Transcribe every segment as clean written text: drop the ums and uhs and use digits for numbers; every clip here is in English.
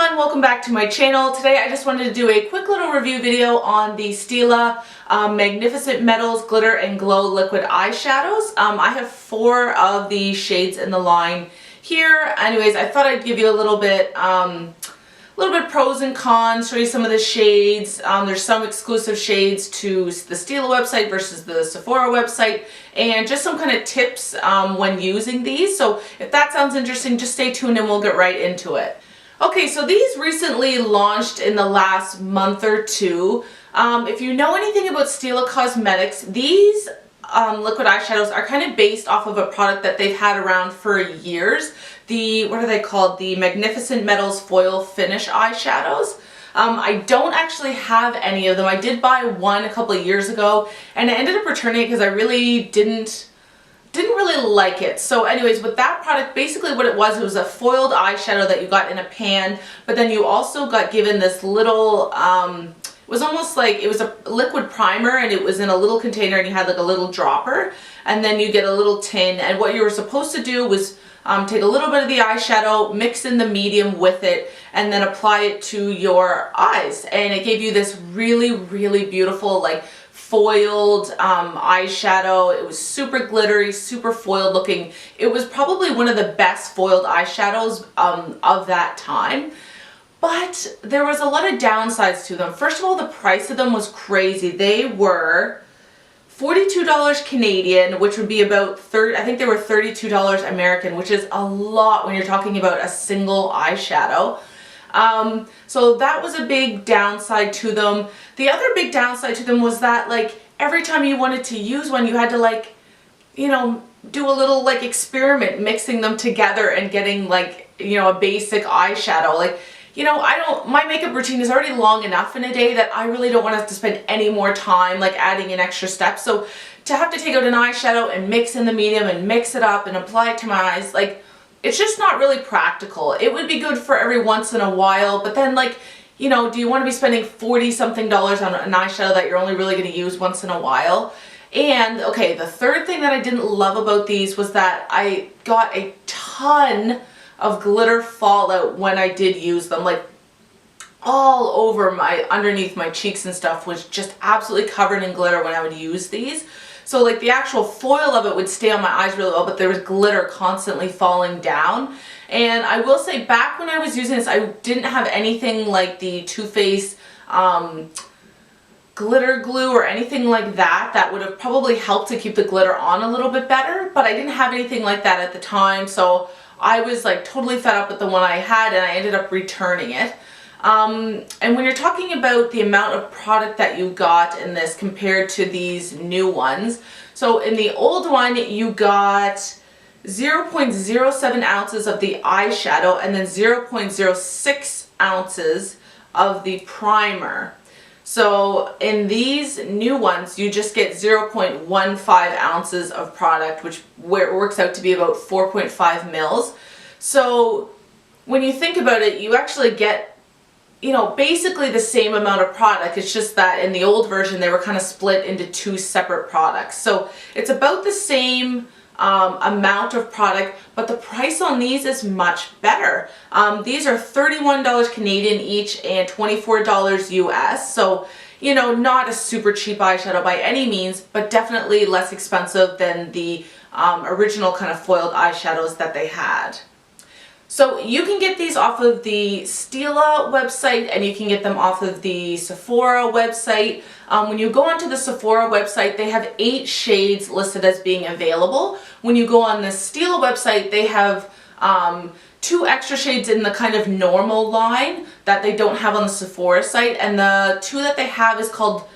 everyone, welcome back to my channel. Today I just wanted to do a quick little review video on the Stila Magnificent Metals Glitter and Glow Liquid Eyeshadows. I have 4 of the shades in the line here. Anyways, I thought I'd give you a little bit pros and cons, show you some of the shades. There's some exclusive shades to the Stila website versus the Sephora website, and just some kind of tips when using these. So if that sounds interesting, just stay tuned and we'll get right into it. Okay, so these recently launched in the last month or two. If you know anything about Stila Cosmetics, these liquid eyeshadows are kind of based off of a product that they've had around for years. What are they called? The Magnificent Metals Foil Finish eyeshadows. I don't actually have any of them. I did buy one a couple of years ago and I ended up returning it because I really didn't really like it. So anyways, with that product, basically what it was a foiled eyeshadow that you got in a pan, but then you also got given this little, it was almost like it was a liquid primer and it was in a little container and you had like a little dropper, and then you get a little tin, and what you were supposed to do was take a little bit of the eyeshadow, mix in the medium with it, and then apply it to your eyes, and it gave you this really beautiful like foiled eyeshadow. It was super glittery, super foiled looking. It was probably one of the best foiled eyeshadows of that time. But there was a lot of downsides to them. First of all, the price of them was crazy. They were $42 Canadian, which would be about I think they were $32 American, which is a lot when you're talking about a single eyeshadow. So that was a big downside to them. The other big downside to them was that like every time you wanted to use one, you had to like, you know, do a little like experiment mixing them together and getting like, you know, a basic eyeshadow. Like, you know, my makeup routine is already long enough in a day that I really don't want to have to spend any more time like adding in extra steps. So to have to take out an eyeshadow and mix in the medium and mix it up and apply it to my eyes, like, it's just not really practical. It would be good for every once in a while, but then like, you know, do you want to be spending $40-something on an eyeshadow that you're only really going to use once in a while? And okay, the third thing that I didn't love about these was that I got a ton of glitter fallout when I did use them. Like all over underneath my cheeks and stuff was just absolutely covered in glitter when I would use these. So like the actual foil of it would stay on my eyes really well, but there was glitter constantly falling down. And I will say, back when I was using this, I didn't have anything like the Too Faced glitter glue or anything like that that would have probably helped to keep the glitter on a little bit better, but I didn't have anything like that at the time, so I was like totally fed up with the one I had and I ended up returning it. And when you're talking about the amount of product that you got in this compared to these new ones, so in the old one you got 0.07 ounces of the eyeshadow and then 0.06 ounces of the primer. So in these new ones you just get 0.15 ounces of product, which works out to be about 4.5 mils. So when you think about it, you actually get, you know, basically the same amount of product. It's just that in the old version they were kind of split into 2 separate products. So it's about the same amount of product, but the price on these is much better. These are $31 Canadian each and $24 US. So, you know, not a super cheap eyeshadow by any means, but definitely less expensive than the original kind of foiled eyeshadows that they had. So you can get these off of the Stila website and you can get them off of the Sephora website. When you go onto the Sephora website, they have 8 shades listed as being available. When you go on the Stila website, they have 2 extra shades in the kind of normal line that they don't have on the Sephora site, and the 2 that they have is called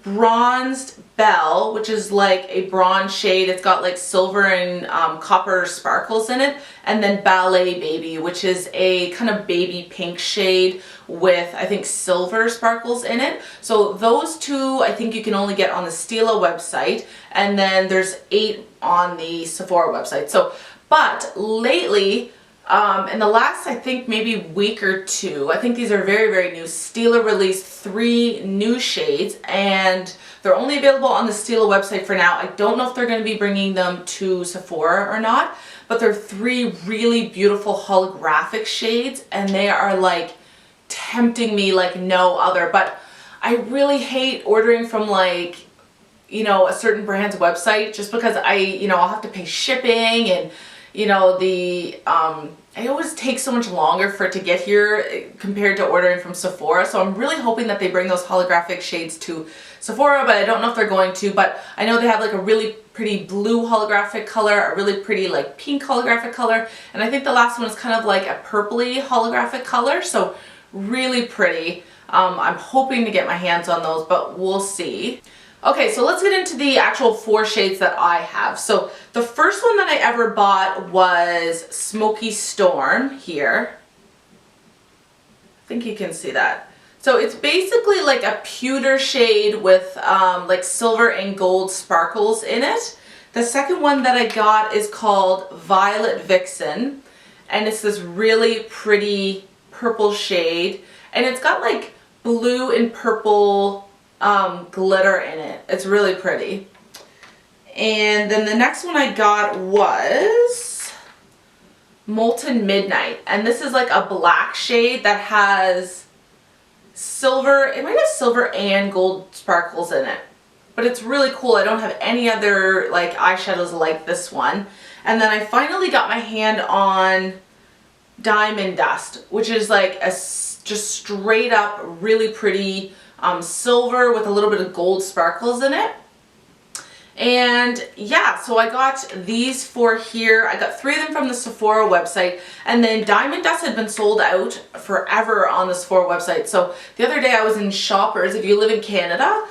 Bronzed Belle, which is like a bronze shade. It's got like silver and copper sparkles in it, and then Ballet Baby, which is a kind of baby pink shade with, I think, silver sparkles in it. So those 2 I think you can only get on the Stila website, and then there's 8 on the Sephora website. So, but lately, in the last, I think, maybe week or 2, I think these are very new, Stila released 3 new shades, and they're only available on the Stila website for now. I don't know if they're going to be bringing them to Sephora or not, but they're 3 really beautiful holographic shades, and they are like tempting me like no other, but I really hate ordering from like, you know, a certain brand's website just because I'll have to pay shipping and, you know, it always takes so much longer for it to get here compared to ordering from Sephora. So I'm really hoping that they bring those holographic shades to Sephora, but I don't know if they're going to. But I know they have like a really pretty blue holographic color, a really pretty like pink holographic color, and I think the last one is kind of like a purpley holographic color. So really pretty. I'm hoping to get my hands on those, but we'll see. Okay, so let's get into the actual 4 shades that I have. So the first one that I ever bought was Smoky Storm here. I think you can see that. So it's basically like a pewter shade with like silver and gold sparkles in it. The second one that I got is called Violet Vixen, and it's this really pretty purple shade, and it's got like blue and purple glitter in it. It's really pretty. And then the next one I got was Molten Midnight, and this is like a black shade that has silver, it might have silver and gold sparkles in it, but it's really cool. I don't have any other like eyeshadows like this one. And then I finally got my hand on Diamond Dust, which is like a just straight up really pretty silver with a little bit of gold sparkles in it. And yeah, so I got these 4 here. I got 3 of them from the Sephora website, and then Diamond Dust had been sold out forever on the Sephora website. So the other day I was in Shoppers. If you live in Canada,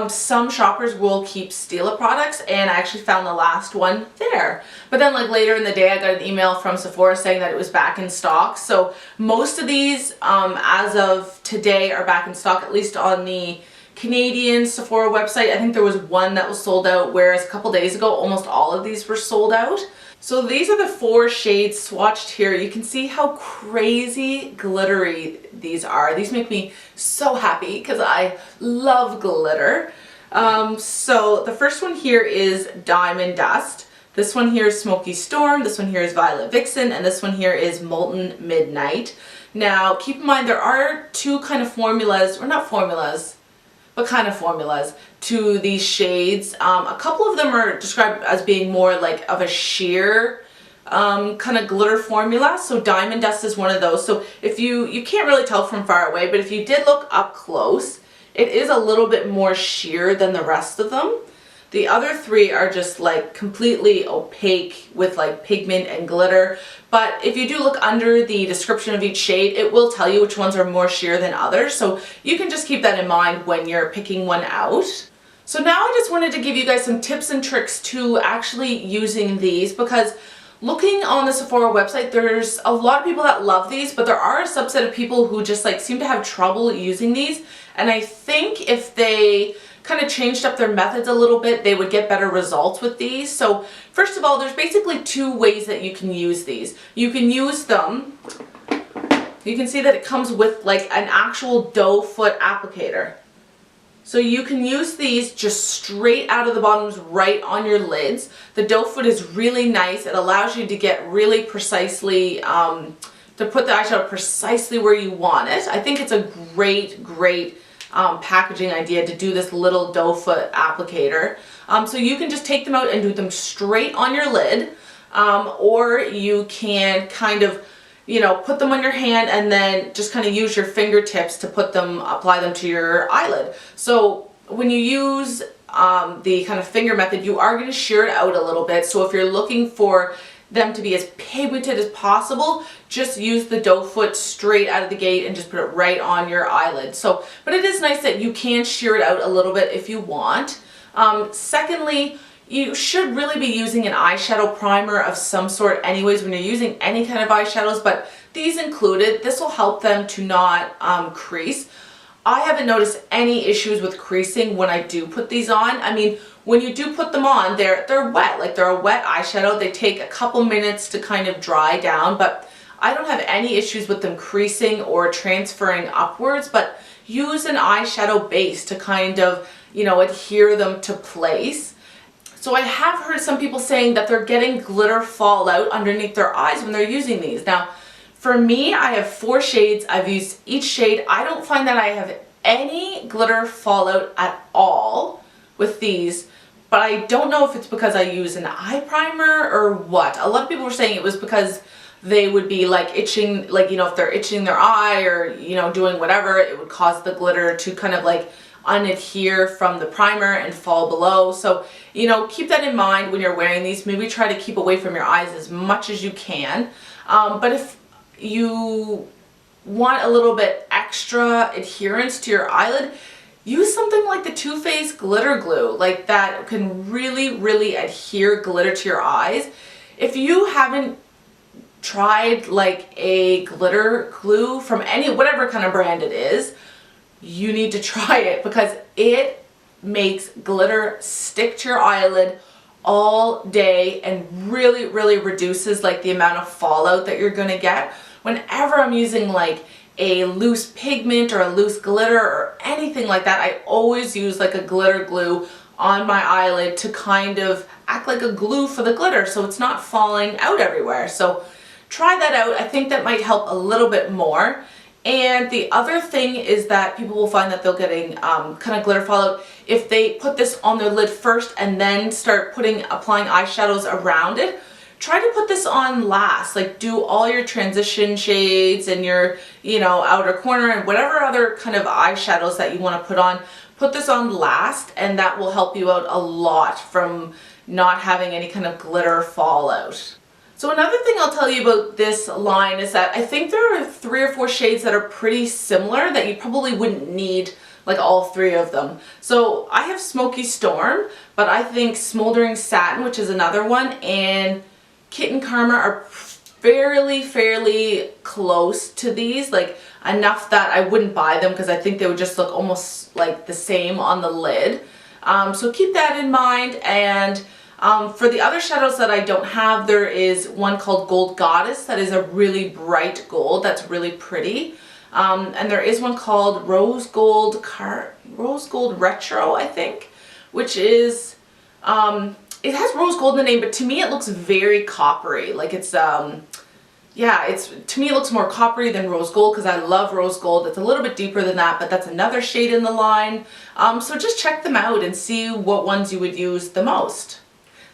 some Shoppers will keep Stila products, and I actually found the last one there. But then like later in the day I got an email from Sephora saying that it was back in stock. So most of these as of today are back in stock, at least on the Canadian Sephora website. I think there was one that was sold out, whereas a couple days ago almost all of these were sold out. So these are the 4 shades swatched here. You can see how crazy glittery these are. These make me so happy because I love glitter. So the first one here is Diamond Dust. This one here is Smoky Storm. This one here is Violet Vixen. And this one here is Molten Midnight. Now keep in mind there are 2 kind of formulas, or not formulas, but kind of formulas to these shades. A couple of them are described as being more like of a sheer kind of glitter formula. So Diamond Dust is one of those. So if you can't really tell from far away, but if you did look up close, it is a little bit more sheer than the rest of them. The other 3 are just like completely opaque with like pigment and glitter. But if you do look under the description of each shade, it will tell you which ones are more sheer than others. So you can just keep that in mind when you're picking one out. So now I just wanted to give you guys some tips and tricks to actually using these, because looking on the Sephora website, there's a lot of people that love these, but there are a subset of people who just like seem to have trouble using these. And I think if they kind of changed up their methods a little bit, they would get better results with these. So first of all, there's basically 2 ways that you can use these. You can use them, you can see that it comes with like an actual doe foot applicator. So you can use these just straight out of the bottoms right on your lids. The doe foot is really nice. It allows you to get really precisely, to put the eyeshadow precisely where you want it. I think it's a great packaging idea to do this little doe foot applicator. So you can just take them out and do them straight on your lid, or you can kind of, you know, put them on your hand and then just kind of use your fingertips to apply them to your eyelid. So when you use the kind of finger method, you are going to shear it out a little bit. So if you're looking for them to be as pigmented as possible, just use the doe foot straight out of the gate and just put it right on your eyelid. So, but it is nice that you can shear it out a little bit if you want. Secondly, you should really be using an eyeshadow primer of some sort anyways when you're using any kind of eyeshadows, but these included. This will help them to not crease. I haven't noticed any issues with creasing when I do put these on. I mean, when you do put them on, they're wet, like they're a wet eyeshadow. They take a couple minutes to kind of dry down, but I don't have any issues with them creasing or transferring upwards. But use an eyeshadow base to kind of, you know, adhere them to place. So I have heard some people saying that they're getting glitter fall out underneath their eyes when they're using these. Now, For me, I have 4 shades. I've used each shade. I don't find that I have any glitter fallout at all with these, but I don't know if it's because I use an eye primer or what. A lot of people were saying it was because they would be like itching, like, you know, if they're itching their eye or, you know, doing whatever, it would cause the glitter to kind of like unadhere from the primer and fall below. So, you know, keep that in mind when you're wearing these. Maybe try to keep away from your eyes as much as you can. But if you want a little bit extra adherence to your eyelid, use something like the Too Faced glitter glue, like that can really adhere glitter to your eyes. If you haven't tried like a glitter glue from whatever kind of brand it is, you need to try it because it makes glitter stick to your eyelid all day and really reduces like the amount of fallout that you're gonna get. Whenever I'm using like a loose pigment or a loose glitter or anything like that, I always use like a glitter glue on my eyelid to kind of act like a glue for the glitter so it's not falling out everywhere. So try that out. I think that might help a little bit more. And the other thing is that people will find that they're getting kind of glitter fallout if they put this on their lid first and then start applying eyeshadows around it. Try to put this on last, like do all your transition shades and your, you know, outer corner and whatever other kind of eyeshadows that you want to put this on last, and that will help you out a lot from not having any kind of glitter fallout. So another thing I'll tell you about this line is that I think there are 3 or 4 shades that are pretty similar that you probably wouldn't need like all 3 of them. So I have Smoky Storm, but I think Smoldering Satin, which is another one, and Kitten Karma are fairly close to these, like enough that I wouldn't buy them because I think they would just look almost like the same on the lid. So keep that in mind. And for the other shadows that I don't have, there is one called Gold Goddess that is a really bright gold that's really pretty. And there is one called Rose Gold Retro, I think, which is it has rose gold in the name, but to me it looks very coppery. Like it's yeah, to me it looks more coppery than rose gold because I love rose gold. It's a little bit deeper than that, but that's another shade in the line. So just check them out and see what ones you would use the most.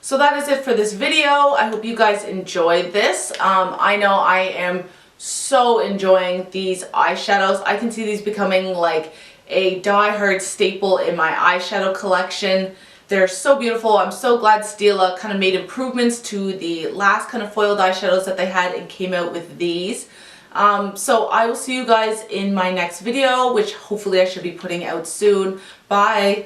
So that is it for this video. I hope you guys enjoyed this. I know I am so enjoying these eyeshadows. I can see these becoming like a die-hard staple in my eyeshadow collection. They're so beautiful. I'm so glad Stila kind of made improvements to the last kind of foiled eyeshadows that they had and came out with these. So I will see you guys in my next video, which hopefully I should be putting out soon. Bye!